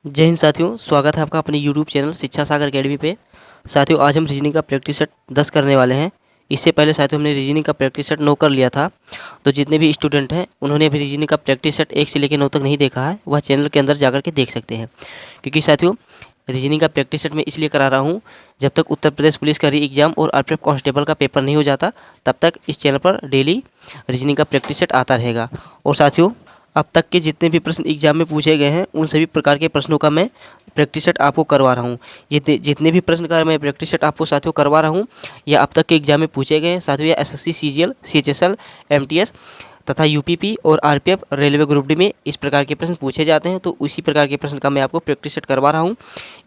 जय हिंद साथियों, स्वागत है आपका अपने यूट्यूब चैनल शिक्षा सागर अकेडमी पे। साथियों, आज हम रीजनिंग का प्रैक्टिस सेट 10 करने वाले हैं। इससे पहले साथियों हमने रीजनिंग का प्रैक्टिस सेट 9 कर लिया था। तो जितने भी स्टूडेंट हैं उन्होंने अभी रीजनिंग का प्रैक्टिस सेट 1 से लेकर 9 तक नहीं देखा है, वह चैनल के अंदर जाकर के देख सकते हैं। क्योंकि साथियों रीजनिंग का प्रैक्टिस सेट मैं इसलिए करा रहा हूँ, जब तक उत्तर प्रदेश पुलिस का री एग्ज़ाम और आरपीएफ कांस्टेबल का पेपर नहीं हो जाता तब तक इस चैनल पर डेली रीजनिंग का प्रैक्टिस सेट आता रहेगा। और साथियों, अब तक के जितने भी प्रश्न एग्जाम में पूछे गए हैं उन सभी प्रकार के प्रश्नों का मैं प्रैक्टिस सेट आपको करवा रहा हूँ। जितने भी प्रश्न का मैं प्रैक्टिस सेट आपको साथियों करवा रहा हूँ, या अब तक के एग्जाम में पूछे गए हैं साथियों, या एसएससी, सीजीएल, सीएचएसएल, एमटीएस तथा यूपीपी और आरपीएफ, रेलवे ग्रुप डी में इस प्रकार के प्रश्न पूछे जाते हैं। तो उसी प्रकार के प्रश्न का मैं आपको प्रैक्टिस सेट करवा रहा हूँ।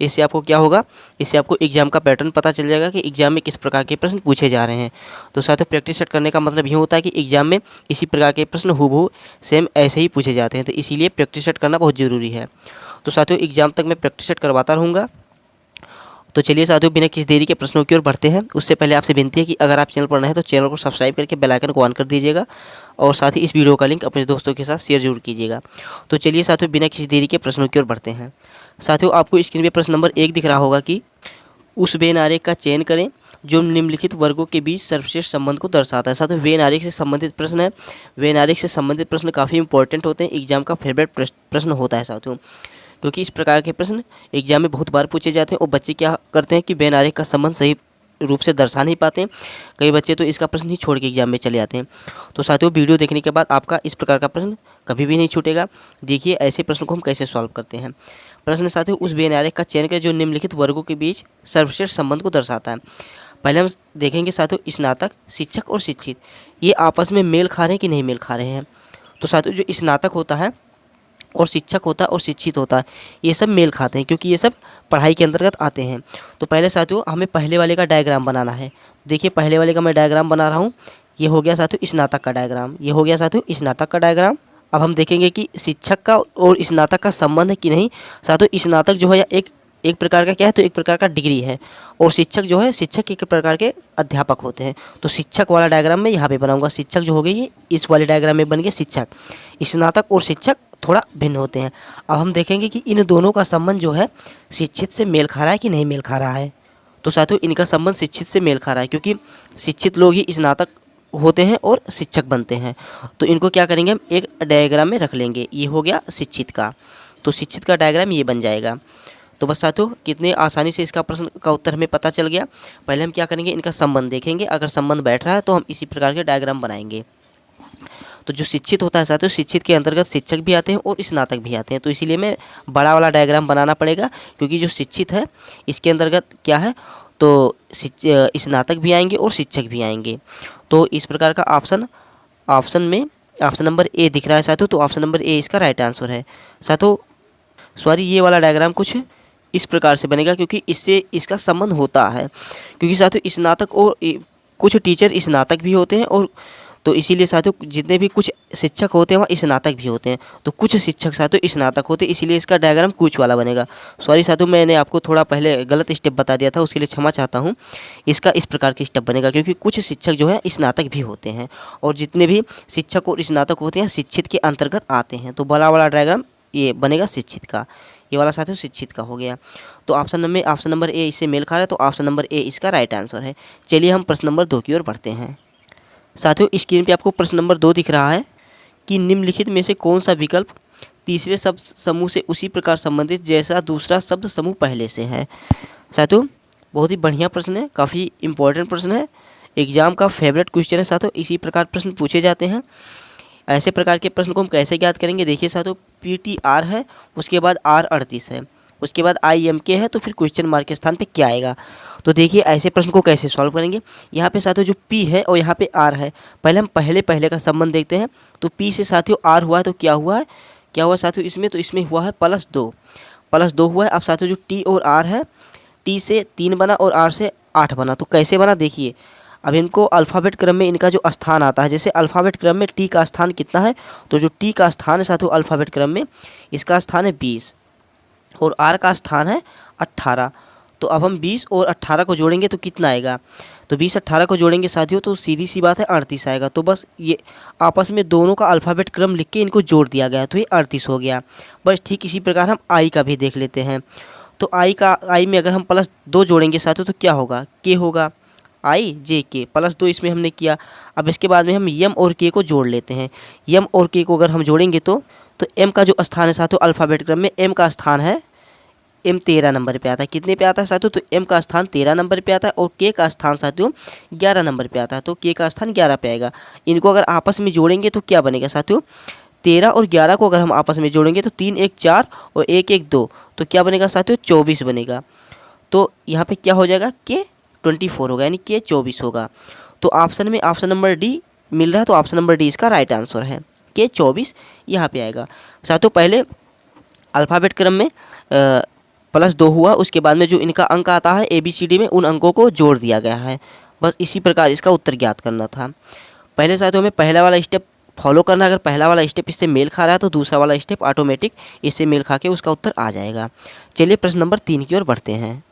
इससे आपको क्या होगा, इससे आपको एग्जाम का पैटर्न पता चल जाएगा कि एग्जाम में किस प्रकार के प्रश्न पूछे जा रहे हैं। तो साथियों, प्रैक्टिस सेट करने का मतलब ये होता है कि एग्जाम में इसी प्रकार के प्रश्न हूबहू सेम ऐसे ही पूछे जाते हैं। तो इसीलिए प्रैक्टिस सेट करना बहुत ज़रूरी है। तो साथियों, एग्जाम तक मैं प्रैक्टिस सेट करवाता रहूँगा। तो चलिए साथियों, बिना किसी देरी के प्रश्नों की ओर बढ़ते हैं। उससे पहले आपसे विनती है कि अगर आप चैनल पर नए हैं तो चैनल को सब्सक्राइब करके बेल आइकन को ऑन कर दीजिएगा, और साथ ही इस वीडियो का लिंक अपने दोस्तों के साथ शेयर जरूर कीजिएगा। तो चलिए साथियों, बिना किसी देरी के प्रश्नों की ओर बढ़ते हैं। साथियों, आपको स्क्रीन पर प्रश्न नंबर 1 दिख रहा होगा कि उस वेन आरेख का चयन करें जो निम्नलिखित वर्गों के बीच सर्वश्रेष्ठ संबंध को दर्शाता है। साथियों, वेन आरेख से संबंधित प्रश्न है। वेन आरेख से संबंधित प्रश्न काफ़ी इंपॉर्टेंट होते हैं, एग्जाम का फेवरेट प्रश्न होता है साथियों, क्योंकि इस प्रकार के प्रश्न एग्जाम में बहुत बार पूछे जाते हैं। और बच्चे क्या करते हैं कि वेन आरेख का संबंध सही रूप से दर्शा नहीं पाते हैं। कई बच्चे तो इसका प्रश्न ही छोड़ के एग्जाम में चले जाते हैं। तो साथियों, वीडियो देखने के बाद आपका इस प्रकार का प्रश्न कभी भी नहीं छूटेगा। देखिए ऐसे प्रश्न को हम कैसे सॉल्व करते हैं। प्रश्न साथियों, उस वेन आरेख का चयन करें जो निम्नलिखित वर्गों के बीच सर्वश्रेष्ठ संबंध को दर्शाता है। पहले हम देखेंगे साथियों, स्नातक, शिक्षक और शिक्षित ये आपस में मेल खा रहे हैं कि नहीं मेल खा रहे हैं। तो साथियों, जो स्नातक होता है और शिक्षक होता है और शिक्षित होता है, ये सब मेल खाते हैं क्योंकि ये सब पढ़ाई के अंतर्गत आते हैं। तो पहले साथियों हमें पहले वाले का डायग्राम बनाना है। देखिए पहले वाले का मैं डायग्राम बना रहा हूँ। ये हो गया साथियों स्नातक का डायग्राम, ये हो गया साथियों स्नातक का डायग्राम। अब हम देखेंगे कि शिक्षक का और स्नातक का संबंध है कि नहीं। साथियों, स्नातक जो है या एक प्रकार का क्या है, तो एक प्रकार का डिग्री है, और शिक्षक जो है, शिक्षक एक प्रकार के अध्यापक होते हैं। तो शिक्षक वाला डायग्राम मैं यहाँ पे बनाऊंगा। शिक्षक जो हो गई ये इस वाले डायग्राम में बन गया शिक्षक। स्नातक और शिक्षक थोड़ा भिन्न होते हैं। अब हम देखेंगे कि इन दोनों का संबंध जो है शिक्षित से मेल खा रहा है कि नहीं मेल खा रहा है। तो साथियों, इनका संबंध शिक्षित से मेल खा रहा है, क्योंकि शिक्षित लोग ही स्नातक होते हैं और शिक्षक बनते हैं। तो इनको क्या करेंगे, हम एक डायग्राम में रख लेंगे। ये हो गया शिक्षित का, तो शिक्षित का डायग्राम ये बन जाएगा। तो बस साथियों, कितने आसानी से इसका प्रश्न का उत्तर हमें पता चल गया। पहले हम क्या करेंगे, इनका संबंध देखेंगे। अगर संबंध बैठ रहा है तो हम इसी प्रकार के डायग्राम बनाएंगे। तो जो शिक्षित होता है साथियों, शिक्षित के अंतर्गत शिक्षक भी आते हैं और स्नातक भी आते हैं। तो इसीलिए मैं बड़ा वाला डायग्राम बनाना पड़ेगा, क्योंकि जो शिक्षित है इसके अंतर्गत क्या है, तो स्नातक भी आएंगे और शिक्षक भी आएंगे। तो इस प्रकार का ऑप्शन में ऑप्शन नंबर ए दिख रहा है साथियों। तो ऑप्शन नंबर ए इसका राइट आंसर है साथियों। सॉरी, ये वाला डायग्राम कुछ इस प्रकार से बनेगा, क्योंकि इससे इसका संबंध होता है। क्योंकि साथियों स्नातक और कुछ टीचर स्नातक भी होते हैं, और तो इसीलिए साथियों जितने भी कुछ शिक्षक होते हैं वहाँ स्नातक भी होते हैं। तो कुछ शिक्षक साथियों स्नातक होते हैं, इसीलिए इसका डायग्राम कुछ वाला बनेगा। सॉरी साथियों, मैंने आपको थोड़ा पहले गलत स्टेप बता दिया था, उसके लिए क्षमा चाहता हूँ। इसका इस प्रकार की स्टेप बनेगा, क्योंकि कुछ शिक्षक जो है स्नातक भी होते हैं, और जितने भी शिक्षक और स्नातक होते हैं शिक्षित के अंतर्गत आते हैं। तो बड़ा वाला डायग्राम ये बनेगा शिक्षित का। ये वाला साथियों शिक्षित का हो गया। तो ऑप्शन नंबर ए इससे मेल खा रहा है, तो ऑप्शन नंबर ए इसका राइट आंसर है। चलिए हम प्रश्न नंबर 2 की ओर बढ़ते हैं। साथियों, स्क्रीन पे आपको प्रश्न नंबर 2 दिख रहा है कि निम्नलिखित में से कौन सा विकल्प तीसरे शब्द समूह से उसी प्रकार संबंधित जैसा दूसरा शब्द समूह पहले से है। साथियों, बहुत ही बढ़िया प्रश्न है, काफ़ी इंपॉर्टेंट प्रश्न है, एग्जाम का फेवरेट क्वेश्चन है साथियों। इसी प्रकार प्रश्न पूछे जाते हैं। ऐसे प्रकार के प्रश्न को हम कैसे ज्ञात करेंगे, देखिए साथियों, PTR है, उसके बाद R38 है, उसके बाद IMK है, तो फिर क्वेश्चन मार्क के स्थान पे क्या आएगा। तो देखिए ऐसे प्रश्न को कैसे सॉल्व करेंगे। यहाँ पे साथियों जो P है और यहाँ पे R है, पहले हम पहले का संबंध देखते हैं। तो P से साथियों R हुआ है, तो क्या हुआ साथियों इसमें, तो इसमें हुआ है +2 हुआ है। अब साथियों जो T और R है, T से 3 बना और R से 8 बना। तो कैसे बना देखिए, अब इनको अल्फ़ाबेट क्रम में इनका जो स्थान आता है, जैसे अल्फ़ाबेट क्रम में T का स्थान कितना है, तो जो T का स्थान है साथियों अल्फ़ाबेट क्रम में, इसका स्थान है 20 और R का स्थान है 18। तो अब हम 20 और 18 को जोड़ेंगे तो कितना आएगा, तो 20 18 को जोड़ेंगे साथियों तो सीधी सी बात है 38 आएगा। तो बस ये आपस में दोनों का अल्फ़ाबेट क्रम लिख के इनको जोड़ दिया गया तो ये 38 हो गया। बस ठीक इसी प्रकार हम आई का भी देख लेते हैं। तो आई में अगर हम +2 जोड़ेंगे साथियों तो क्या होगा, के होगा, आई जे के +2 इसमें हमने किया। अब इसके बाद में हम यम और के को जोड़ लेते हैं। यम और के को अगर हम जोड़ेंगे तो एम का जो स्थान है साथियों अल्फ़ाबेट क्रम में, एम का स्थान है, एम 13 नंबर पे आता है। कितने पे आता है साथियों, तो एम का स्थान 13 नंबर पे आता है और के का स्थान साथियों 11 नंबर पे आता है। तो के का स्थान 11 पे आएगा। इनको अगर आपस में जोड़ेंगे तो क्या बनेगा साथियों, 13 और 11 को अगर हम आपस में जोड़ेंगे तो 3 1 4 और 1 1 2, तो क्या बनेगा साथियों 24 बनेगा। तो यहाँ पे क्या हो जाएगा, के 24 होगा, यानी के 24 होगा। तो ऑप्शन में ऑप्शन नंबर डी मिल रहा है, तो ऑप्शन नंबर डी इसका राइट आंसर है, के 24 यहाँ पे आएगा। साथियों पहले अल्फ़ाबेट क्रम में +2 हुआ, उसके बाद में जो इनका अंक आता है ABCD में उन अंकों को जोड़ दिया गया है। बस इसी प्रकार इसका उत्तर ज्ञात करना था। पहले साथियों हमें पहला वाला स्टेप फॉलो करना, अगर पहला वाला स्टेप इससे मेल खा रहा है तो दूसरा वाला स्टेप ऑटोमेटिक इससे मेल खा के उसका उत्तर आ जाएगा। चलिए प्रश्न नंबर 3 की ओर बढ़ते हैं।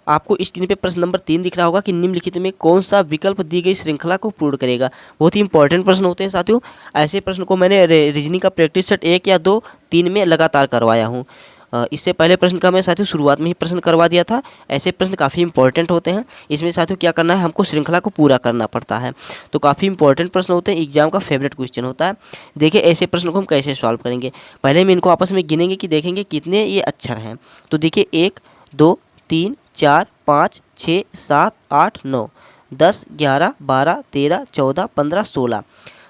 आपको स्क्रीन पे प्रश्न नंबर 3 दिख रहा होगा कि निम्नलिखित में कौन सा विकल्प दी गई श्रृंखला को पूर्ण करेगा। बहुत ही इंपॉर्टेंट प्रश्न होते हैं साथियों। ऐसे प्रश्न को मैंने रीजनिंग का प्रैक्टिस सेट 1 या 2 3 में लगातार करवाया हूँ। इससे पहले प्रश्न का मैं साथियों शुरुआत में ही प्रश्न करवा दिया था। ऐसे प्रश्न काफ़ी इंपॉर्टेंट होते हैं। इसमें साथियों क्या करना है, हमको श्रृंखला को पूरा करना पड़ता है। तो काफ़ी इंपॉर्टेंट प्रश्न होते हैं, एग्जाम का फेवरेट क्वेश्चन होता है। देखिए ऐसे प्रश्न को हम कैसे सॉल्व करेंगे। पहले हम इनको आपस में गिनेंगे कि देखेंगे कितने ये अक्षर हैं। तो देखिए 1 2 3 4 5 6 7 8 9 10 11 12 13 14 15 16।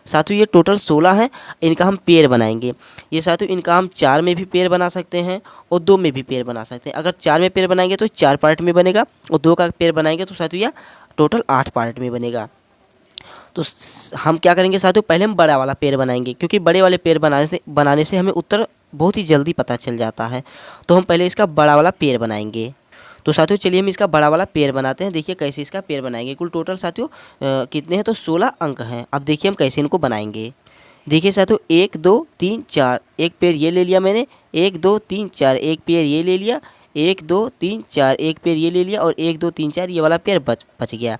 साथियों ये टोटल 16 हैं। इनका हम पेयर बनाएंगे। ये साथियों इनका हम 4 में भी पेयर बना सकते हैं और 2 में भी पेयर बना सकते हैं। अगर 4 में पेयर बनाएंगे तो 4 पार्ट में बनेगा और 2 का पेयर बनाएंगे तो साथियों यह टोटल 8 पार्ट में बनेगा। तो हम क्या करेंगे साथियों, पहले हम बड़ा वाला पेयर बनाएंगे, क्योंकि बड़े वाले पेयर बनाने से हमें उत्तर बहुत ही जल्दी पता चल जाता है। तो हम पहले इसका बड़ा वाला पेयर बनाएंगे। तो साथियों चलिए हम इसका बड़ा वाला पेयर बनाते हैं। देखिए कैसे इसका पेयर बनाएंगे। कुल टोटल साथियों कितने हैं, तो 16 अंक हैं। अब देखिए हम कैसे इनको बनाएंगे। देखिए साथियों 1 2 3 4, एक पेयर ये ले लिया मैंने, 1 2 3 4, एक पेयर ये ले लिया, 1 2 3 4, एक पेयर ये ले लिया और 1 2 3 4 ये वाला पेयर बच गया।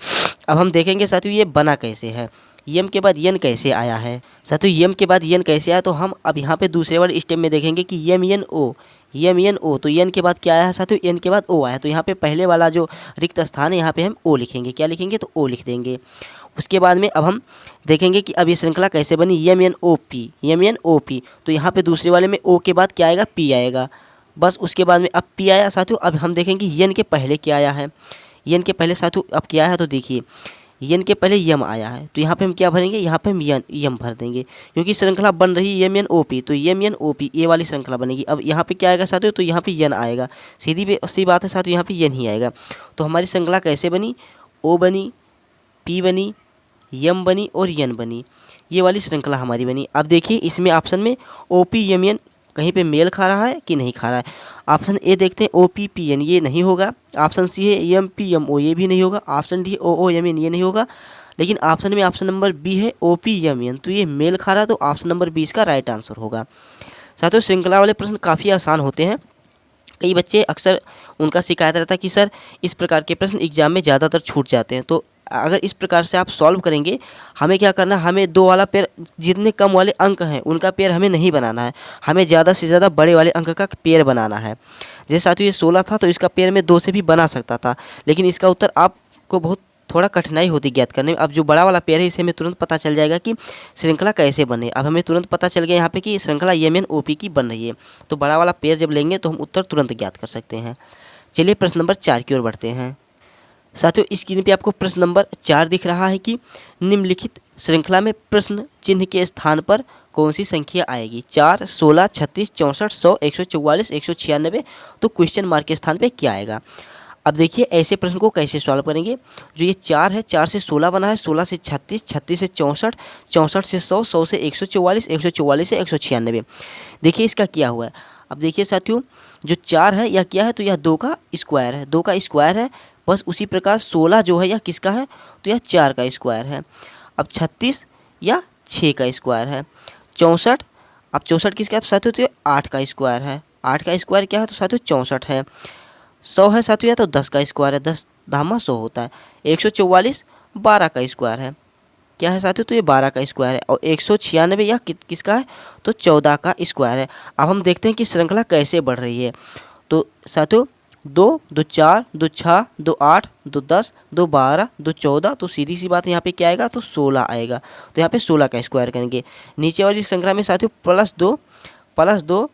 अब हम देखेंगे साथियों ये बना कैसे है, यम के बाद यन कैसे आया है। साथियों यम के बाद यन कैसे आया, तो हम अब यहाँ पे दूसरे वाले स्टेप में देखेंगे कि यम यन ओ, यम यन ओ। तो यन के बाद क्या आया है साथियों, यन के बाद ओ आया। तो यहाँ पे पहले वाला जो रिक्त स्थान है यहाँ पे हम ओ लिखेंगे। क्या लिखेंगे, तो ओ लिख देंगे। उसके बाद में अब हम देखेंगे कि अब ये श्रृंखला कैसे बनी, M N O P, M N O P. तो यहाँ पे दूसरे वाले में ओ के बाद क्या आएगा, पी आएगा। बस उसके बाद में अब पी आया साथियों। अब हम देखेंगे यन के पहले क्या आया है, यन के पहले साथियों अब क्या है, तो देखिए यन के पहले यम आया है। तो यहाँ पे हम क्या भरेंगे, यहाँ पे हम यम भर देंगे, क्योंकि श्रृंखला बन रही है यम एन ओ पी। तो यम एन ओ पी ये वाली श्रृंखला बनेगी। अब यहाँ पे क्या आएगा साथियों, तो यहाँ पे यन आएगा। सी बात है साथियों, यहाँ पे यन ही आएगा। तो हमारी श्रृंखला कैसे बनी, ओ बनी, पी बनी, यम बनी और यन बनी। ये वाली श्रृंखला हमारी बनी। अब देखिए इसमें ऑप्शन में ओ पी यम एन कहीं पे मेल खा रहा है कि नहीं खा रहा है। ऑप्शन ए देखते हैं ओ पी पी एन, ये नहीं होगा। ऑप्शन सी है एम पी एम ओ, ये भी नहीं होगा। Option D O O M N, ये नहीं होगा। लेकिन ऑप्शन में ऑप्शन नंबर बी है ओ पी एम एन, तो ये मेल खा रहा है। तो ऑप्शन नंबर 20 का राइट आंसर होगा। साथियों श्रृंखला वाले प्रश्न काफ़ी आसान होते हैं। कई बच्चे अक्सर उनका शिकायत रहता है कि सर इस प्रकार के प्रश्न एग्जाम में ज़्यादातर छूट जाते हैं। तो अगर इस प्रकार से आप सॉल्व करेंगे, हमें क्या करना है, हमें 2 वाला पेयर, जितने कम वाले अंक हैं उनका पेयर हमें नहीं बनाना है, हमें ज़्यादा से ज़्यादा बड़े वाले अंक का पेयर बनाना है। जैसे साथियों ये 16 था तो इसका पेयर में 2 से भी बना सकता था, लेकिन इसका उत्तर आपको बहुत थोड़ा कठिनाई होती ज्ञात करने में। अब जो बड़ा वाला पेयर है इसे हमें तुरंत पता चल जाएगा कि श्रृंखला कैसे बने। अब हमें तुरंत पता चल गया यहाँ पे कि श्रृंखला यम एन ओ पी की बन रही है। तो बड़ा वाला पेयर जब लेंगे तो हम उत्तर तुरंत ज्ञात कर सकते हैं। चलिए प्रश्न नंबर 4 की ओर बढ़ते हैं। साथियों स्क्रीन पे आपको प्रश्न नंबर 4 दिख रहा है कि निम्नलिखित श्रृंखला में प्रश्न चिन्ह के स्थान पर कौन सी संख्या आएगी, 4 16 36 64 100 144 196। तो क्वेश्चन मार्क के स्थान पे क्या आएगा। अब देखिए ऐसे प्रश्न को कैसे सॉल्व करेंगे। जो ये 4 है, 4 से 16 बना है, 16 से 36, 36 से 64, 64 से 100, 100 से 144, 144 से 196। देखिए इसका क्या हुआ है। अब देखिए साथियों जो 4 है यह क्या है, तो यह 2 का स्क्वायर है, 2 का स्क्वायर है। बस उसी प्रकार 16 जो है यह किसका है, तो यह 4 का स्क्वायर है। अब 36 या 6 का स्क्वायर है। 64, अब 64 किसका है, तो साथियों तो 8 का स्क्वायर है। 8 का स्क्वायर क्या है, तो साथियों 64 है। 100 है साथियों, या तो 10 का स्क्वायर है, 10 धामा 100 होता है। 144 12 का स्क्वायर है, क्या है साथियों, तो ये 12 का स्क्वायर है। और 196 यह किसका है, तो 14 का स्क्वायर है। अब हम देखते हैं कि श्रृंखला कैसे बढ़ रही है। तो साथियों 2 2 4 2 6 2 8 2 10 2 12 2 14, तो सीधी सी बात यहाँ पे क्या आएगा, तो 16 आएगा। तो यहाँ पे 16 का स्क्वायर करेंगे। नीचे वाली श्रृंखला में साथियों +2 +2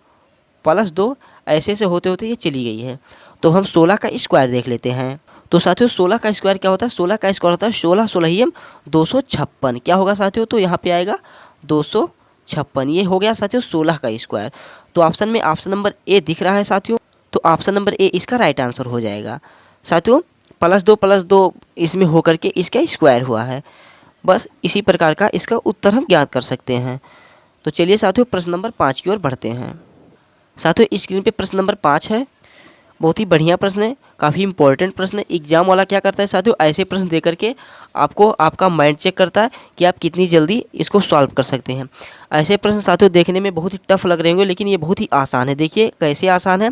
+2 ऐसे से होते होते ये चली गई है। तो हम 16 का स्क्वायर देख लेते हैं। तो साथियों 16 का स्क्वायर क्या होता है, 16 का स्क्वायर होता है 16 16 256। क्या होगा साथियों, तो यहाँ पे आएगा 256। ये हो गया साथियों 16 का स्क्वायर। तो ऑप्शन में ऑप्शन नंबर ए दिख रहा है साथियों, तो ऑप्शन नंबर ए इसका राइट आंसर हो जाएगा। साथियों +2 इसमें होकर के इसका स्क्वायर हुआ है। बस इसी प्रकार का इसका उत्तर हम ज्ञात कर सकते हैं। तो चलिए साथियों प्रश्न नंबर 5 की ओर बढ़ते हैं। साथियों स्क्रीन पे प्रश्न नंबर 5 है। बहुत ही बढ़िया प्रश्न है, काफ़ी इंपॉर्टेंट प्रश्न है। एग्जाम वाला क्या करता है साथियों, ऐसे प्रश्न दे करके आपको आपका माइंड चेक करता है कि आप कितनी जल्दी इसको सॉल्व कर सकते हैं। ऐसे प्रश्न साथियों देखने में बहुत ही टफ लग रहे होंगे, लेकिन ये बहुत ही आसान है। देखिए कैसे आसान है।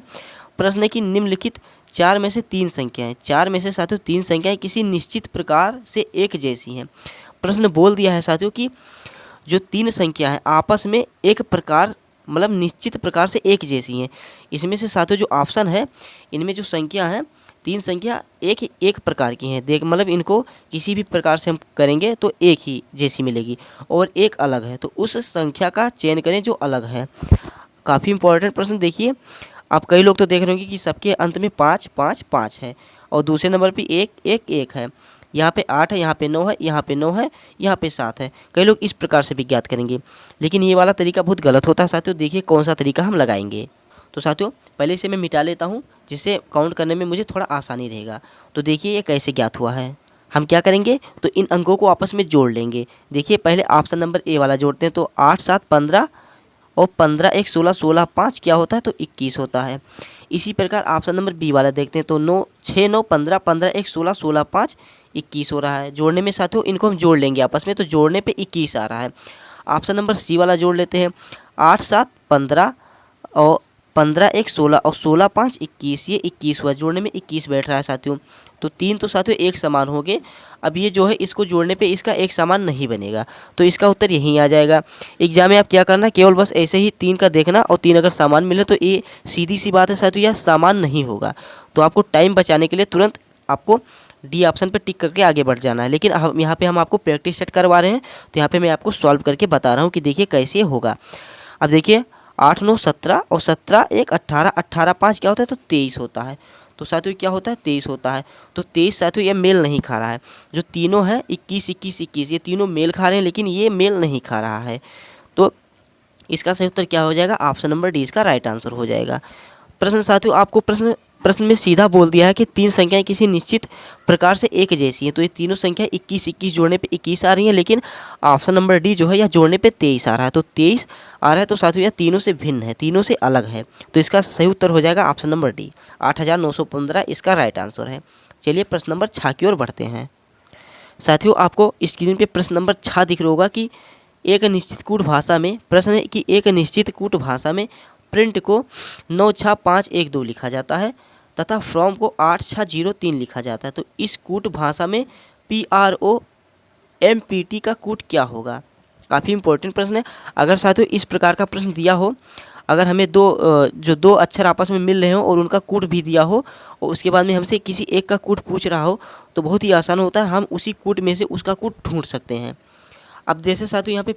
प्रश्न है कि निम्नलिखित 4 में से 3 संख्याएं, 4 में से साथियों 3 संख्याएं किसी निश्चित प्रकार से एक जैसी हैं। प्रश्न बोल दिया है साथियों कि जो 3 संख्या है आपस में एक प्रकार मतलब निश्चित प्रकार से एक जैसी हैं। इसमें से साथियों जो ऑप्शन है, इनमें जो संख्या है 3 संख्या एक प्रकार की हैं। देख मतलब इनको किसी भी प्रकार से हम करेंगे तो एक ही जैसी मिलेगी, और एक अलग है तो उस संख्या का चयन करें जो अलग है। काफ़ी इंपॉर्टेंट प्रश्न। देखिए आप कई लोग तो देख रहे होंगे कि सबके अंत में 5 5 5 है, और दूसरे नंबर पे 1 1 1 है। यहाँ पे 8 है, यहाँ पे 9 है, यहाँ पे 9 है, यहाँ पे 7 है। कई लोग इस प्रकार से भी ज्ञात करेंगे, लेकिन ये वाला तरीका बहुत गलत होता है साथियों। देखिए कौन सा तरीका हम लगाएंगे। तो साथियों पहले इसे मैं मिटा लेता हूँ, जिससे काउंट करने में मुझे थोड़ा आसानी रहेगा। तो देखिए ये कैसे ज्ञात हुआ है। हम क्या करेंगे, तो इन अंकों को आपस में जोड़ लेंगे। देखिए पहले ऑप्शन नंबर ए वाला जोड़ते हैं, तो 8 7 15 और 15 1 16 16 5 क्या होता है, तो 21 होता है। इसी प्रकार ऑप्शन नंबर बी वाला देखते हैं, तो 9 6 9 15 15 1 16 16 5 21 हो रहा है। जोड़ने में साथियों इनको हम जोड़ लेंगे आपस में, तो जोड़ने पे 21 आ रहा है। ऑप्शन नंबर सी वाला जोड़ लेते हैं, 8 7 15 और 15 1 16 और 16 5 21, ये 21 हुआ। जोड़ने में 21 बैठ रहा है साथियों। तो 3 तो साथियों एक समान हो गए। अब ये जो है इसको जोड़ने पे इसका एक समान नहीं बनेगा, तो इसका उत्तर यहीं आ जाएगा। एग्जाम में आप क्या करना, केवल बस ऐसे ही 3 का देखना, और 3 अगर समान मिले तो ये सीधी सी बात है साथियों, यह समान नहीं होगा। तो आपको टाइम बचाने के लिए तुरंत आपको डी ऑप्शन पर टिक करके आगे बढ़ जाना है। लेकिन हम यहाँ पे हम आपको प्रैक्टिस सेट करवा रहे हैं, तो यहाँ पे मैं आपको सॉल्व करके बता रहा हूँ कि देखिए कैसे होगा। अब देखिए 8 9 17 और 17 1 18 18 5 क्या होता है, तो 23 होता है। तो साथियों क्या होता है, 23 होता है। तो 23 साथियों ये मेल नहीं खा रहा है। जो तीनों है 21 21 21, ये तीनों मेल खा रहे हैं, लेकिन ये मेल नहीं खा रहा है। तो इसका सही उत्तर क्या हो जाएगा, ऑप्शन नंबर डी इसका राइट आंसर हो जाएगा। प्रश्न साथियों आपको प्रश्न में सीधा बोल दिया है कि 3 संख्याएं किसी निश्चित प्रकार से एक जैसी हैं। तो ये तीनों संख्या 21 21 जोड़ने पे 21 आ रही हैं, लेकिन ऑप्शन नंबर डी जो है यह जोड़ने पे 23 आ रहा है। तो 23 आ रहा है, तो साथियों यह तीनों से भिन्न है, तीनों से अलग है। तो इसका सही उत्तर हो जाएगा ऑप्शन नंबर डी, 8915 इसका राइट आंसर है। चलिए प्रश्न नंबर 6 की ओर बढ़ते हैं। साथियों आपको स्क्रीन पे प्रश्न नंबर 6 दिख रहा होगा कि एक निश्चित कूट भाषा में, प्रश्न है कि एक निश्चित कूट भाषा में प्रिंट को 96512 लिखा जाता है तथा फ्रॉम को 8603 लिखा जाता है। तो इस कूट भाषा में PROMPT का कूट क्या होगा। काफ़ी इंपॉर्टेंट प्रश्न है। अगर साथियों इस प्रकार का प्रश्न दिया हो, अगर हमें दो अक्षर आपस में मिल रहे हो और उनका कूट भी दिया हो, और उसके बाद में हमसे किसी एक का कूट पूछ रहा हो, तो बहुत ही आसान होता है, हम उसी कूट में से उसका कूट ढूंढ सकते हैं। अब जैसे साथियों यहाँ पे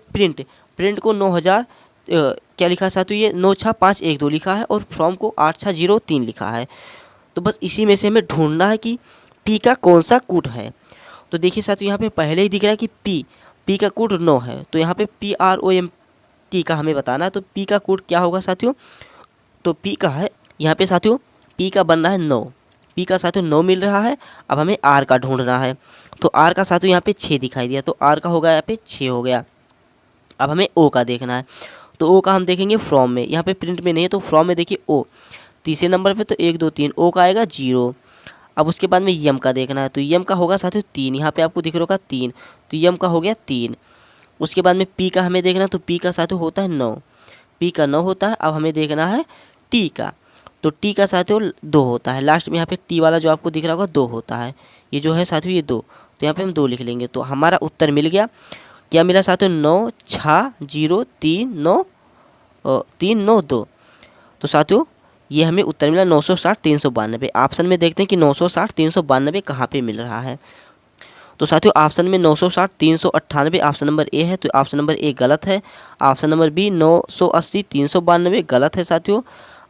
प्रिंट को 9000 क्या लिखा है साथियों, ये 96512 लिखा है, और फ्रॉम को 8603 लिखा है। तो बस इसी में से हमें ढूंढना है कि पी का कौन सा कूट है। तो देखिए साथियों यहाँ पे पहले ही दिख रहा है कि पी का कूट 9 है, तो यहाँ पे PROMT का हमें बताना है। तो पी का कूट क्या होगा साथियों, तो पी का है यहाँ पे साथियों, पी का बन रहा है 9, पी का साथियों 9 मिल रहा है। अब हमें आर का ढूंढना है, तो आर का साथियों यहाँ पे 6 दिखाई दिया, तो आर का होगा यहाँ पे 6 हो गया। अब हमें ओ का देखना है, तो ओ का हम देखेंगे फ्रॉम में, यहाँ पे प्रिंट में नहीं है, तो फ्रॉम में देखिए ओ तीसरे नंबर पे, तो 1 2 3 ओ का आएगा 0। अब उसके बाद में यम का देखना है, तो यम का होगा साथियों 3, यहाँ पे आपको दिख रहा होगा 3, तो यम का हो गया 3। उसके बाद में पी का हमें देखना है, तो पी का साथियों होता है 9, पी का 9 होता है। अब हमें देखना है टी का, तो टी का साथियों 2 होता है, लास्ट में यहाँ पे टी वाला जो आपको दिख रहा होगा 2 होता है, ये जो है साथियों ये 2, तो यहाँ पे हम 2 लिख लेंगे। तो हमारा उत्तर मिल गया, क्या मिला साथियों 96039 तो साथियों ये हमें उत्तर मिला 960 392। ऑप्शन में देखते हैं कि 960 392 कहाँ पे मिल रहा है। तो साथियों ऑप्शन में 960 398 ऑप्शन नंबर ए है, तो ऑप्शन नंबर ए गलत है। ऑप्शन नंबर बी 980 392 गलत है साथियों।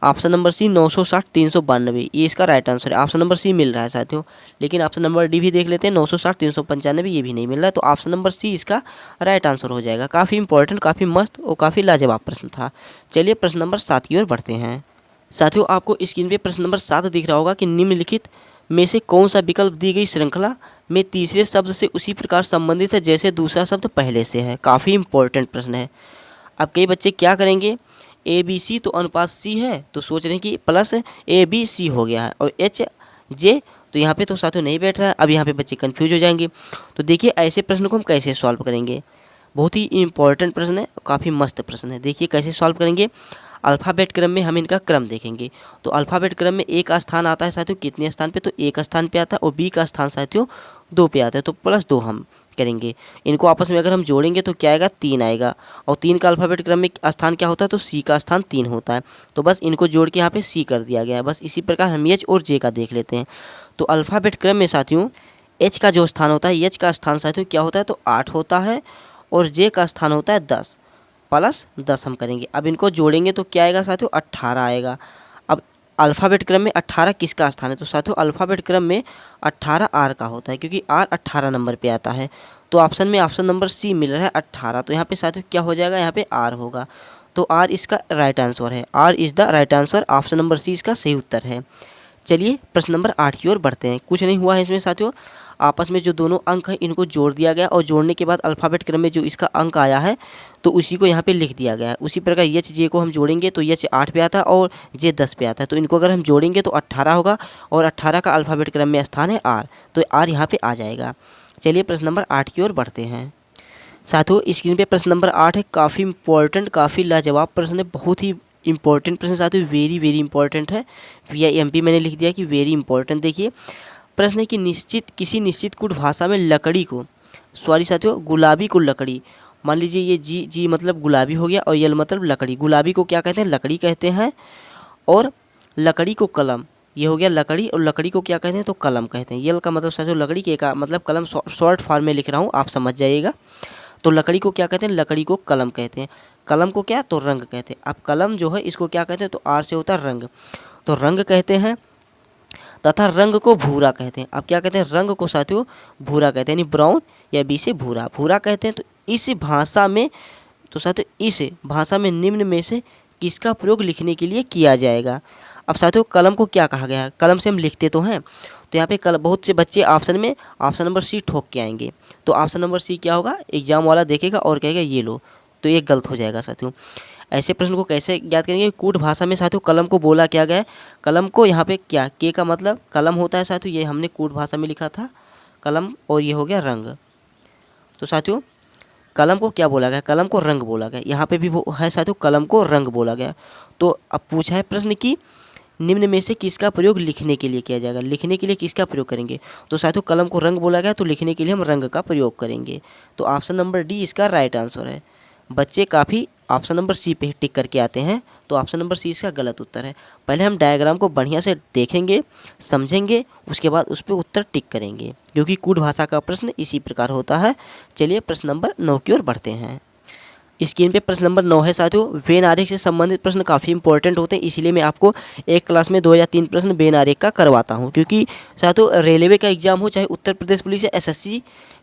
ऑप्शन नंबर सी 960 392 ये इसका राइट आंसर है। ऑप्शन नंबर सी मिल रहा है साथियों, लेकिन ऑप्शन नंबर डी भी देख लेते हैं, 960 395 ये भी नहीं मिल रहा है, तो ऑप्शन नंबर सी इसका राइट आंसर हो जाएगा। काफ़ी इंपॉर्टेंट, काफ़ी मस्त और काफ़ी लाजवाब प्रश्न था। चलिए प्रश्न नंबर 7 की ओर बढ़ते हैं। साथियों आपको स्क्रीन पे प्रश्न नंबर 7 दिख रहा होगा कि निम्नलिखित में से कौन सा विकल्प दी गई श्रृंखला में तीसरे शब्द से उसी प्रकार संबंधित है जैसे दूसरा शब्द पहले से है। काफ़ी इंपॉर्टेंट प्रश्न है। अब कई बच्चे क्या करेंगे, ए बी सी तो अनुपात सी है, तो सोच रहे हैं कि प्लस ए बी सी हो गया है, और एच जे तो यहाँ पे तो साथियों नहीं बैठ रहा है। अब यहाँ पे बच्चे कंफ्यूज हो जाएंगे। तो देखिए ऐसे प्रश्न को हम कैसे सॉल्व करेंगे, बहुत ही इंपॉर्टेंट प्रश्न है, काफ़ी मस्त प्रश्न है। देखिए कैसे सॉल्व करेंगे, अल्फ़ाबेट क्रम में हम इनका क्रम देखेंगे। तो अल्फ़ाबेट क्रम में ए का स्थान आता है साथियों कितने स्थान पे, तो ए का स्थान पे आता है, और बी का स्थान साथियों 2 पे आता है, तो +2 हम करेंगे। इनको आपस में अगर हम जोड़ेंगे तो क्या आएगा, 3 आएगा, और 3 का अल्फ़ाबेट क्रम में स्थान क्या होता है, तो सी का स्थान 3 होता है, तो बस इनको जोड़ के यहाँ पे सी कर दिया गया है। बस इसी प्रकार हम एच और जे का देख लेते हैं। तो अल्फ़ाबेट क्रम में साथियों एच का जो स्थान होता है, एच का स्थान साथियों क्या होता है, तो 8 होता है, और जे का स्थान होता है 10 +10 हम करेंगे। अब इनको जोड़ेंगे तो क्या आएगा साथियों, 18 आएगा। अब अल्फ़ाबेट क्रम में 18 किसका स्थान है, तो साथियों अल्फ़ाबेट क्रम में 18 आर का होता है, क्योंकि आर 18 नंबर पे आता है। तो ऑप्शन में ऑप्शन नंबर सी मिल रहा है 18, तो यहाँ पे साथियों क्या हो जाएगा, यहाँ पे आर होगा, तो आर इसका राइट आंसर है। R is the right answer, option number C इसका सही उत्तर है। चलिए प्रश्न नंबर 8 की ओर बढ़ते हैं। कुछ नहीं हुआ है इसमें साथियों, आपस में जो दोनों अंक हैं इनको जोड़ दिया गया, और जोड़ने के बाद अल्फ़ाबेट क्रम में जो इसका अंक आया है तो उसी को यहाँ पे लिख दिया गया है। उसी प्रकार एच जे को हम जोड़ेंगे तो एच 8 पे आता है और जे 10 पे आता है, तो इनको अगर हम जोड़ेंगे तो 18 होगा, और 18 का अल्फ़ाबेट क्रम में स्थान है आर, तो आर यहाँ पे आ जाएगा। चलिए प्रश्न नंबर 8 की ओर बढ़ते हैं। साथियों स्क्रीन पे प्रश्न नंबर 8 है, काफ़ी इंपॉर्टेंट, काफ़ी लाजवाब प्रश्न है, बहुत ही इंपॉर्टेंट प्रश्न साथियों, वेरी वेरी इंपॉर्टेंट है। VIMP मैंने लिख दिया कि वेरी इंपॉर्टेंट। देखिए प्रश्न है कि किसी निश्चित कुट भाषा में लकड़ी को, सॉरी साथियों गुलाबी को लकड़ी, मान लीजिए ये जी मतलब गुलाबी हो गया, और यल मतलब लकड़ी, गुलाबी को क्या कहते हैं, लकड़ी कहते हैं, और लकड़ी को कलम, ये हो गया लकड़ी, और लकड़ी को क्या कहते हैं, तो कलम कहते हैं। यल का मतलब साथियों लकड़ी, के का मतलब कलम, शॉर्ट फॉर्म में लिख रहा हूँ, आप समझ जाइएगा। तो लकड़ी को क्या कहते हैं, लकड़ी को कलम कहते हैं। कलम को क्या, तो रंग कहते हैं। अब कलम जो है इसको क्या कहते हैं, तो आर से होता है रंग, तो रंग कहते हैं, तथा रंग को भूरा कहते हैं। अब क्या कहते हैं, रंग को साथियों भूरा कहते हैं, यानी ब्राउन, या बी से भूरा, भूरा कहते हैं। तो इस भाषा में, तो साथियों इस भाषा में निम्न में से किसका प्रयोग लिखने के लिए किया जाएगा। अब साथियों कलम को क्या कहा गया है, कलम से हम लिखते तो हैं, तो यहाँ पे बहुत से बच्चे ऑप्शन में ऑप्शन नंबर सी ठोक के आएंगे, तो ऑप्शन नंबर सी क्या होगा, एग्जाम वाला देखेगा और कहेगा ये लो, तो ये गलत हो जाएगा साथियों। ऐसे प्रश्न को कैसे याद करेंगे, कूट भाषा में साथियों कलम को बोला क्या गया है, कलम को यहाँ पे क्या, के का मतलब कलम होता है साथियों, ये हमने कूट भाषा में लिखा था कलम, और ये हो गया रंग। तो साथियों कलम को क्या बोला गया, कलम को रंग बोला गया, यहाँ पे भी वो है साथियों, कलम को रंग बोला गया। तो अब पूछा है प्रश्न कि निम्न में से किसका प्रयोग लिखने के लिए किया जाएगा, लिखने के लिए किसका प्रयोग करेंगे। तो साथियों कलम को रंग बोला गया, तो लिखने के लिए हम रंग का प्रयोग करेंगे, तो ऑप्शन नंबर डी इसका राइट आंसर है। बच्चे काफ़ी ऑप्शन नंबर सी पे टिक करके आते हैं, तो ऑप्शन नंबर सी इसका गलत उत्तर है। पहले हम डायग्राम को बढ़िया से देखेंगे, समझेंगे, उसके बाद उस पर उत्तर टिक करेंगे, क्योंकि कूट भाषा का प्रश्न इसी प्रकार होता है। चलिए प्रश्न नंबर 9 की ओर बढ़ते हैं। स्क्रीन पे प्रश्न नंबर 9 है साथियों, वेन आरेख से संबंधित प्रश्न काफ़ी इंपॉर्टेंट होते हैं, इसीलिए मैं आपको एक क्लास में 2 या 3 प्रश्न वेन आरेख का करवाता हूं, क्योंकि साथियों रेलवे का एग्जाम हो, चाहे उत्तर प्रदेश पुलिस या SSC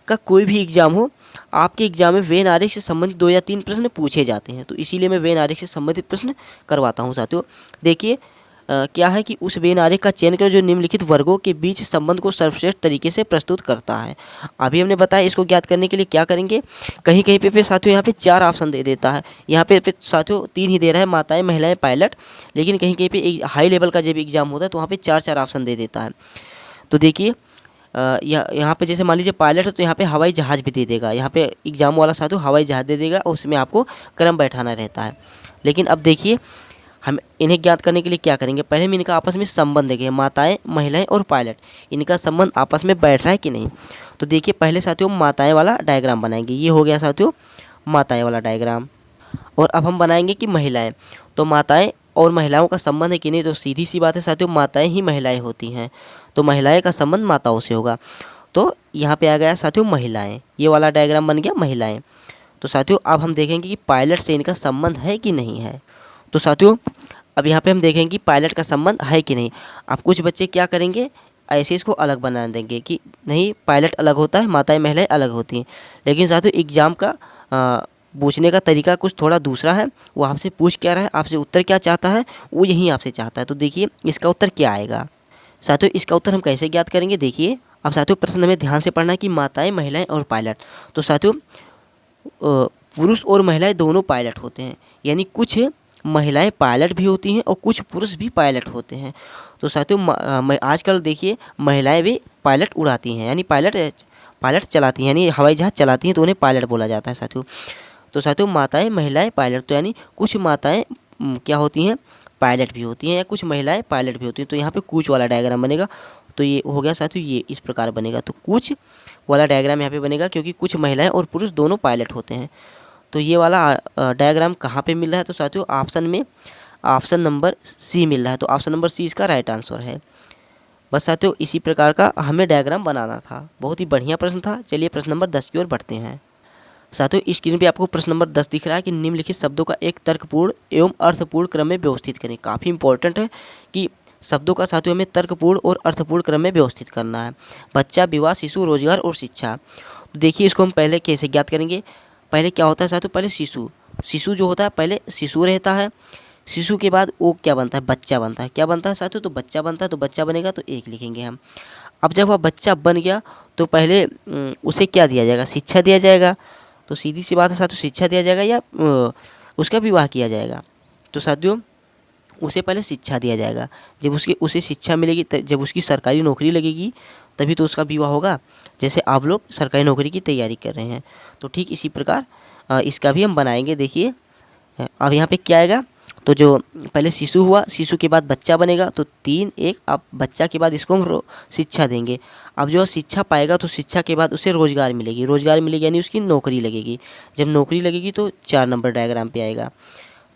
का कोई भी एग्जाम हो, आपके एग्जाम में वेन आरेख से संबंधित 2 या 3 प्रश्न पूछे जाते हैं, तो इसीलिए मैं वेन आरेख से संबंधित प्रश्न करवाता हूँ साथियों। देखिए क्या है कि उस वेन आरेख का चयन कर जो निम्नलिखित वर्गों के बीच संबंध को सर्वश्रेष्ठ तरीके से प्रस्तुत करता है। अभी हमने बताया, इसको ज्ञात करने के लिए क्या करेंगे, कहीं कहीं पे फिर साथियों यहाँ पे 4 ऑप्शन दे देता है, यहाँ पे साथियों 3 ही दे रहा है, माताएं, महिलाएं, पायलट, लेकिन कहीं कहीं पे हाई लेवल का जब एग्जाम होता है तो वहाँ पे 4 ऑप्शन दे देता है। तो देखिए यहाँ पे जैसे मान लीजिए पायलट है, तो यहाँ पे हवाई जहाज़ भी दे देगा, यहाँ पे एग्जाम वाला साथियों हवाई जहाज़ दे देगा, और उसमें आपको क्रम बैठाना रहता है। लेकिन अब देखिए हम इन्हें ज्ञात करने के लिए क्या करेंगे, पहले हम इनका आपस में संबंध देखेंगे, माताएं, महिलाएं और पायलट, इनका संबंध आपस में बैठ रहा है कि नहीं। तो देखिए पहले साथियों माताएं वाला डायग्राम बनाएंगे, ये हो गया साथियों माताएं वाला डायग्राम। और अब हम बनाएंगे कि महिलाएं, तो माताएं और महिलाओं का संबंध है कि नहीं, तो सीधी सी बात है साथियों माताएं ही महिलाएं होती हैं, तो महिलाएं का संबंध माताओं से होगा। तो यहाँ पे आ गया साथियों महिलाएं, ये वाला डायग्राम बन गया महिलाएं। तो साथियों अब हम देखेंगे कि पायलट से इनका संबंध है कि नहीं है। तो साथियों अब यहाँ पे हम देखेंगे कि पायलट का संबंध है कि नहीं। अब कुछ बच्चे क्या करेंगे, ऐसे इसको अलग बना देंगे कि नहीं पायलट अलग होता है, माताएं महिलाएं अलग होती हैं। लेकिन साथियों एग्जाम का पूछने का तरीका कुछ थोड़ा दूसरा है, वो आपसे पूछ क्या रहा है, आपसे उत्तर क्या चाहता है, वो यही आपसे चाहता है। तो देखिए इसका उत्तर क्या आएगा। साथियों इसका उत्तर हम कैसे ज्ञात करेंगे, देखिए अब साथियों प्रश्न हमें ध्यान से पढ़ना है कि माताएं, महिलाएं और पायलट। तो साथियों पुरुष और महिलाएं दोनों पायलट होते हैं, यानी कुछ महिलाएं पायलट भी होती हैं और कुछ पुरुष भी पायलट होते हैं। तो साथियों आजकल देखिए महिलाएं भी पायलट उड़ाती हैं, यानी पायलट चलाती हैं, यानी हवाई जहाज़ चलाती हैं, तो उन्हें पायलट बोला जाता है साथियों। तो साथियों माताएं, महिलाएं, पायलट, तो यानी कुछ माताएं क्या होती हैं, पायलट भी होती हैं, या कुछ महिलाएं पायलट भी होती हैं। तो यहाँ पे कुछ वाला डायग्राम बनेगा, तो ये हो गया साथियों, ये इस प्रकार बनेगा। तो कुछ वाला डायग्राम यहाँ पे बनेगा क्योंकि कुछ महिलाएं और पुरुष दोनों पायलट होते हैं। तो ये वाला डायग्राम कहाँ पे मिल रहा है, तो साथियों ऑप्शन में ऑप्शन नंबर सी मिल रहा है। तो ऑप्शन नंबर सी इसका राइट आंसर है। बस साथियों इसी प्रकार का हमें डायग्राम बनाना था, बहुत ही बढ़िया प्रश्न था। चलिए प्रश्न नंबर 10 की ओर बढ़ते हैं। साथियों स्क्रीन पे आपको प्रश्न नंबर 10 दिख रहा है कि निम्नलिखित शब्दों का एक तर्कपूर्ण एवं अर्थपूर्ण क्रम में व्यवस्थित करें। काफ़ी इंपॉर्टेंट है कि शब्दों का साथियों हमें तर्कपूर्ण और अर्थपूर्ण क्रम में व्यवस्थित करना है। बच्चा, विवाह, शिशु, रोजगार और शिक्षा। तो देखिए इसको हम पहले कैसे ज्ञात करेंगे। पहले क्या होता है साथियों, पहले शिशु जो होता है पहले शिशु रहता है, शिशु के बाद वो क्या बनता है, बच्चा बनता है। क्या बनता है साथियों, तो बच्चा बनता है। तो बच्चा बनेगा तो एक लिखेंगे हम। अब जब वह बच्चा बन गया तो पहले उसे क्या दिया जाएगा, शिक्षा दिया जाएगा। तो सीधी सी बात है साथियों शिक्षा दिया जाएगा या उसका विवाह किया जाएगा। तो साथियों उसे पहले शिक्षा दिया जाएगा, जब उसे शिक्षा मिलेगी, जब उसकी सरकारी नौकरी लगेगी तभी तो उसका विवाह होगा। जैसे आप लोग सरकारी नौकरी की तैयारी कर रहे हैं, तो ठीक इसी प्रकार इसका भी हम बनाएंगे। देखिए अब यहाँ पे क्या आएगा, तो जो पहले शिशु हुआ, शिशु के बाद बच्चा बनेगा, तो 3 1। अब बच्चा के बाद इसको हम शिक्षा देंगे। अब जो शिक्षा पाएगा तो शिक्षा के बाद उसे रोजगार मिलेगी, रोजगार मिलेगी यानी उसकी नौकरी लगेगी। जब नौकरी लगेगी तो 4 नंबर डायग्राम पे आएगा।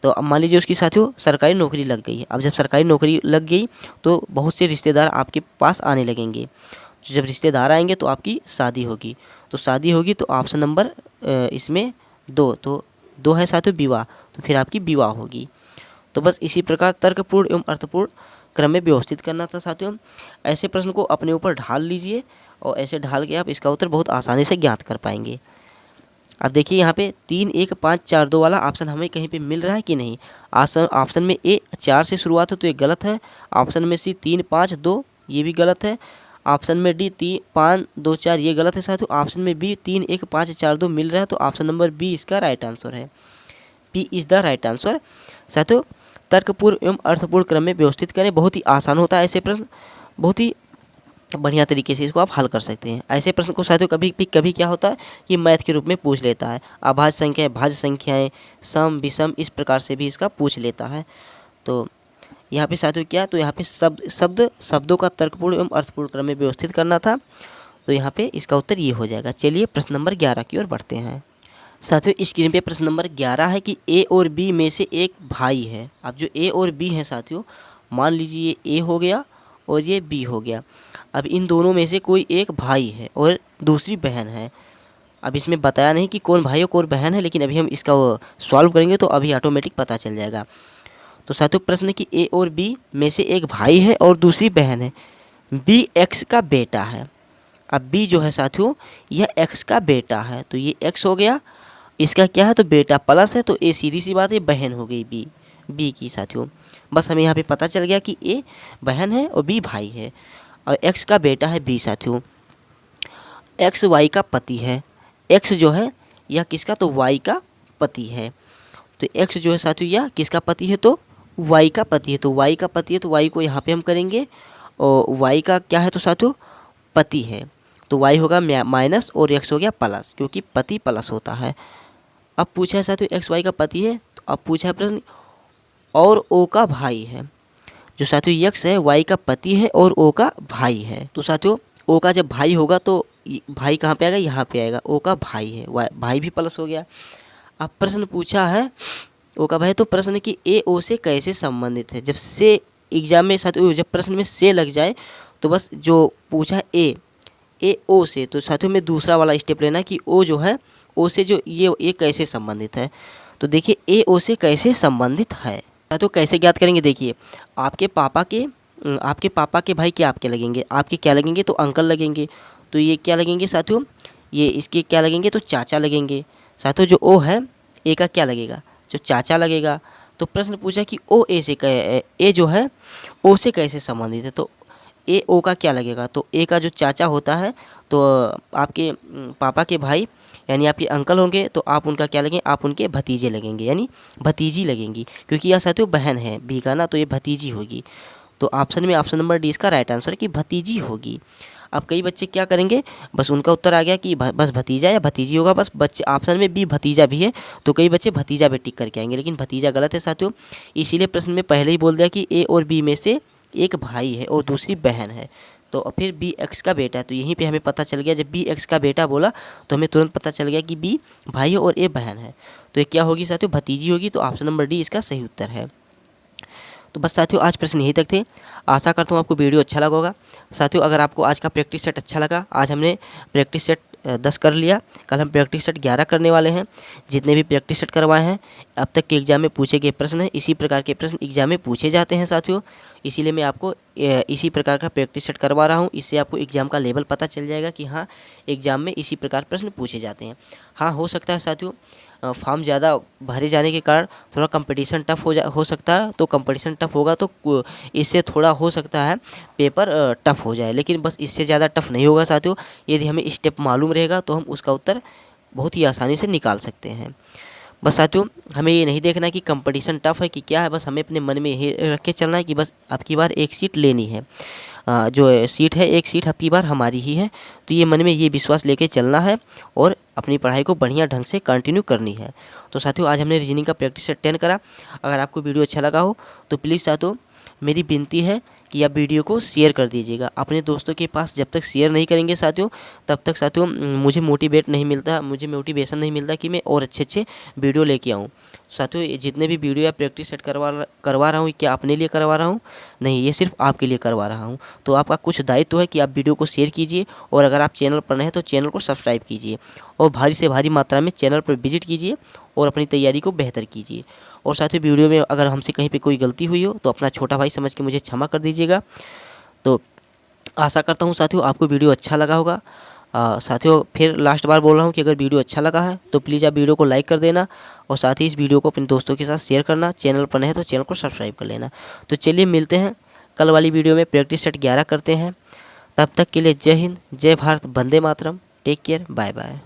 तो अब मान लीजिए उसकी साथियों सरकारी नौकरी लग गई। अब जब सरकारी नौकरी लग गई तो बहुत से रिश्तेदार आपके पास आने लगेंगे। जब रिश्तेदार आएंगे तो आपकी शादी होगी। तो शादी होगी तो ऑप्शन नंबर इसमें 2, तो 2 है साथियों विवाह, तो फिर आपकी विवाह होगी। तो बस इसी प्रकार तर्कपूर्ण एवं अर्थपूर्ण क्रम में व्यवस्थित करना था साथियों। ऐसे प्रश्न को अपने ऊपर ढाल लीजिए और ऐसे ढाल के आप इसका उत्तर बहुत आसानी से ज्ञात कर पाएंगे। अब देखिए यहाँ पे 3 1 5 4 2 वाला ऑप्शन हमें कहीं पे मिल रहा है कि नहीं। ऑप्शन में ए 4 से शुरुआत है तो ये गलत है। ऑप्शन में सी 3 5 2 ये भी गलत है। ऑप्शन में डी 3 5 2 4 ये गलत है साथियों। ऑप्शन में बी 3 1 5 4 2 मिल रहा है, तो ऑप्शन नंबर बी इसका राइट आंसर है। P is the right answer. साथियों तर्कपूर्ण एवं अर्थपूर्ण क्रम में व्यवस्थित करें, बहुत ही आसान होता है ऐसे प्रश्न, बहुत ही बढ़िया तरीके से इसको आप हल कर सकते हैं। ऐसे प्रश्न को साथियों कभी क्या होता है कि मैथ के रूप में पूछ लेता है। अभाज्य संख्याएं, भाज्य संख्याएं, सम विषम, इस प्रकार से भी इसका पूछ लेता है। तो यहाँ पे साथियों क्या, तो यहाँ पे शब्दों का तर्कपूर्ण एवं अर्थपूर्ण क्रम में व्यवस्थित करना था। तो यहाँ पे इसका उत्तर ये हो जाएगा। चलिए प्रश्न नंबर 11 की ओर बढ़ते हैं। साथियों स्क्रीन पे प्रश्न नंबर 11 है कि ए और बी में से एक भाई है। अब जो ए और बी है साथियों, मान लीजिए ये ए हो गया और ये बी हो गया। अब इन दोनों में से कोई एक भाई है और दूसरी बहन है। अब इसमें बताया नहीं कि कौन भाई और कौन बहन है, लेकिन अभी हम इसका सॉल्व करेंगे तो अभी ऑटोमेटिक पता चल जाएगा। तो साथियों प्रश्न है कि ए और बी में से एक भाई है और दूसरी बहन है। बी एक्स का बेटा है। अब बी जो है साथियों यह एक्स का बेटा है, तो ये एक्स हो गया, इसका क्या है तो बेटा प्लस है, तो ए सीधी सी बात है बहन हो गई बी की साथियों। बस हमें यहाँ पे पता चल गया कि ए बहन है और बी भाई है और एक्स का बेटा है बी साथियों। एक्स वाई का पति है। एक्स जो है यह किसका, तो वाई का पति है। तो एक्स जो है साथियों यह किसका पति है, तो वाई का पति है। तो वाई का पति है तो वाई को यहाँ पे हम करेंगे और वाई का क्या है तो साथियों पति है, तो वाई होगा माइनस और एक्स हो गया प्लस, क्योंकि पति प्लस होता है। अब पूछा है साथियों एक्स वाई का पति है, तो अब पूछा है प्रश्न और ओ का भाई है। जो साथियों यक्स है वाई का पति है और ओ का भाई है। तो साथियों ओ का जब भाई होगा तो भाई कहाँ पे आएगा, यहाँ पे आएगा। ओ का भाई है, भाई भी प्लस हो गया। अब प्रश्न पूछा है ओ का भाई, तो प्रश्न कि ए ओ से कैसे संबंधित है। जब से एग्जाम में साथियों जब प्रश्न में से लग जाए तो बस जो पूछा ए ओ से, तो साथियों में दूसरा वाला स्टेप लेना कि ओ जो है ओ से जो ये कैसे संबंधित है। तो देखिए ए ओ से कैसे संबंधित है। तो कैसे ज्ञात करेंगे, देखिए आपके पापा के भाई क्या आपके लगेंगे, आपके क्या लगेंगे, तो अंकल लगेंगे। तो ये क्या लगेंगे साथियों, ये इसके क्या लगेंगे, तो चाचा लगेंगे। साथियों जो ओ है ए का क्या लगेगा, जो चाचा लगेगा। तो प्रश्न पूछा कि ओ ए से ए जो है ओ से कैसे संबंधित है। तो ए ओ का क्या लगेगा, तो ए का जो चाचा होता है तो आपके पापा के भाई यानी आपके अंकल होंगे, तो आप उनका क्या लगेंगे, आप उनके भतीजे लगेंगे यानी भतीजी लगेंगी, क्योंकि यह साथियों बहन है बी का ना, तो ये भतीजी होगी। तो ऑप्शन में ऑप्शन नंबर डी इसका राइट आंसर है कि भतीजी होगी। अब कई बच्चे क्या करेंगे, बस उनका उत्तर आ गया कि बस भतीजा या भतीजी होगा, बस बच्चे ऑप्शन में बी भतीजा भी है तो कई बच्चे भतीजा पे टिक करके आएंगे, लेकिन भतीजा गलत है साथियों। इसीलिए प्रश्न में पहले ही बोल दिया कि ए और बी में से एक भाई है और दूसरी बहन है। तो फिर बी एक्स का बेटा है, तो यहीं पे हमें पता चल गया, जब बी एक्स का बेटा बोला तो हमें तुरंत पता चल गया कि बी भाई है और ए बहन है। तो ये क्या होगी साथियों, भतीजी होगी। तो ऑप्शन नंबर डी इसका सही उत्तर है। तो बस साथियों आज प्रश्न यहीं तक थे। आशा करता हूँ आपको वीडियो अच्छा लगा होगा। साथियों अगर आपको आज का प्रैक्टिस सेट अच्छा लगा, आज हमने प्रैक्टिस सेट 10 कर लिया, कल हम प्रैक्टिस सेट 11 करने वाले हैं। जितने भी प्रैक्टिस सेट करवाए हैं अब तक के एग्जाम में पूछे गए प्रश्न हैं, इसी प्रकार के प्रश्न एग्जाम में पूछे जाते हैं साथियों। इसीलिए मैं आपको इसी प्रकार का प्रैक्टिस सेट करवा रहा हूँ। इससे आपको एग्ज़ाम का लेवल पता चल जाएगा कि हाँ एग्ज़ाम में इसी प्रकार प्रश्न पूछे जाते हैं। हाँ हो सकता है साथियों फॉर्म ज़्यादा भरे जाने के कारण थोड़ा कंपटीशन टफ हो सकता है। तो कंपटीशन टफ होगा तो इससे थोड़ा हो सकता है पेपर टफ हो जाए, लेकिन बस इससे ज़्यादा टफ नहीं होगा साथियों। यदि हमें स्टेप मालूम रहेगा तो हम उसका उत्तर बहुत ही आसानी से निकाल सकते हैं। बस साथियों हमें ये नहीं देखना कि कंपटीशन टफ है कि क्या है, बस हमें अपने मन में यही रख के चलना है कि बस अब की बार एक सीट लेनी है। जो सीट है एक सीट अब की बार हमारी ही है। तो ये मन में ये विश्वास लेके चलना है और अपनी पढ़ाई को बढ़िया ढंग से कंटिन्यू करनी है। तो साथियों आज हमने रीजनिंग का प्रैक्टिस सेट 10 करा। अगर आपको वीडियो अच्छा लगा हो तो प्लीज़ साथियों मेरी विनती है कि आप वीडियो को शेयर कर दीजिएगा अपने दोस्तों के पास। जब तक शेयर नहीं करेंगे साथियों तब तक साथियों मुझे मोटिवेशन नहीं मिलता कि मैं और अच्छे वीडियो लेके आऊँ। साथियों ये जितने भी वीडियो या प्रैक्टिस सेट करवा रहा हूँ क्या अपने लिए करवा रहा हूँ, नहीं ये सिर्फ आपके लिए करवा रहा हूँ। तो आपका कुछ दायित्व है कि आप वीडियो को शेयर कीजिए और अगर आप चैनल पर नए हैं तो चैनल को सब्सक्राइब कीजिए और भारी से भारी मात्रा में चैनल पर विजिट कीजिए और अपनी तैयारी को बेहतर कीजिए। और साथियों वीडियो में अगर हमसे कहीं पे कोई गलती हुई हो तो अपना छोटा भाई समझ के मुझे क्षमा कर दीजिएगा। तो आशा करता हूँ साथियों आपको वीडियो अच्छा लगा होगा। साथियों फिर लास्ट बार बोल रहा हूँ कि अगर वीडियो अच्छा लगा है तो प्लीज़ आप वीडियो को लाइक कर देना और साथ ही इस वीडियो को अपने दोस्तों के साथ शेयर करना। चैनल पर नए हैं तो चैनल को सब्सक्राइब कर लेना। तो चलिए मिलते हैं कल वाली वीडियो में, प्रैक्टिस सेट 11 करते हैं। तब तक के लिए जय हिंद, जय Bharat, Vande Mataram, take care, bye bye.